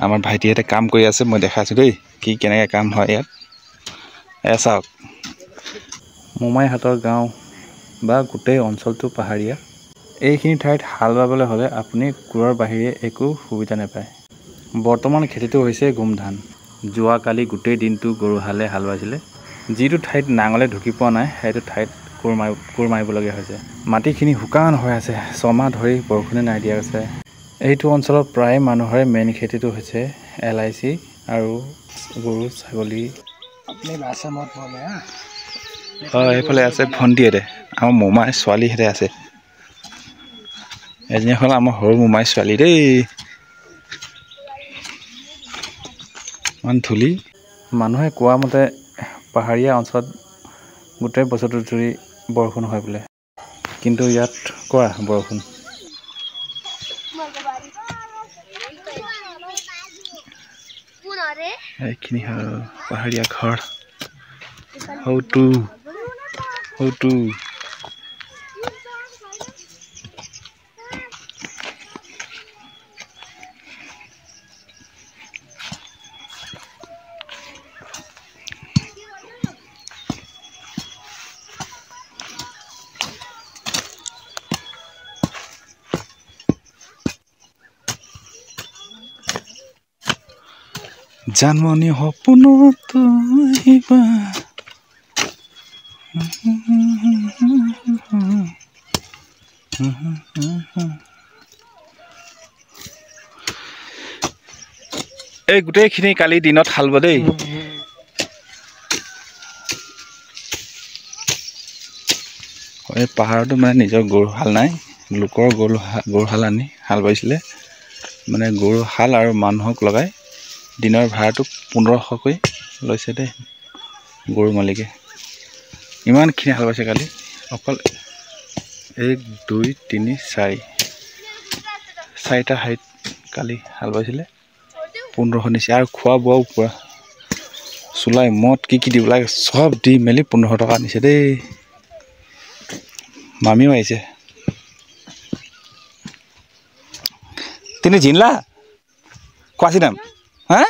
আমাৰ ভাইটিহঁতে কাম কৰি আছে, মই দেখাইছোঁ দেই কি কেনেকৈ কাম হয় ইয়াত। চাওক, মোমাইহাটৰ গাঁও বা গোটেই অঞ্চলটো পাহাৰীয়া। এইখিনি ঠাইত হাল বাবলৈ হ'লে আপুনি কোৰৰ বাহিৰে একো সুবিধা নাপায়। বৰ্তমান খেতিটো হৈছে গোম ধান। যোৱাকালি গোটেই দিনটো গৰু হালে হাল বাইছিলে। যিটো ঠাইত নাঙলে ঢুকি পোৱা নাই সেইটো ঠাইত কোৰ মাৰিবলগীয়া হৈছে। মাটিখিনি শুকান হৈ আছে, 6 মাহ ধৰি বৰষুণে নাই দিয়া আছে। এইটো অঞ্চলত প্ৰায় মানুহৰে মেইন খেতিটো হৈছে LIC আৰু গৰু ছাগলী। হয়, এইফালে আছে ভণ্টিহেঁতে, আমাৰ মোমাই ছোৱালীহেঁতে আছে। এজনী হ'ল আমাৰ সৰু মোমাই ছোৱালী দেই। ইমান ধূলি। মানুহে কোৱা মতে পাহাৰীয়া অঞ্চলত গোটেই বছৰটো জুৰি বৰষুণ হয় বোলে, কিন্তু ইয়াত কৰা বৰষুণ। এইখিনি হ'ল পাহাৰীয়া ঘৰ। হৌটো জানমণি সপোনত আহিবা। এই গোটেইখিনি কালি দিনত হাল বোৱা দেই। এই পাহাৰতো মানে নিজৰ গৰু হাল নাই, লোকৰ গৰু হাল আনি হাল বাইছিলে। মানে গৰু হাল আৰু মানুহক লগাই দিনৰ ভাড়াটো 1500কৈ লৈছে দেই গৰু মালিকে। ইমানখিনি হাল বাইছে কালি, অকল 1 2 3 4টা ঠাইত কালি হাল বাইছিলে। 1500 নিছে আৰু খোৱা বোৱাও পূৰা চুলাই মদ কি দিব লাগে চব দি মেলি 1500 টকা নিছে দেই। মামিও আহিছে। তিনি জিনলা কোৱাছি দাম হা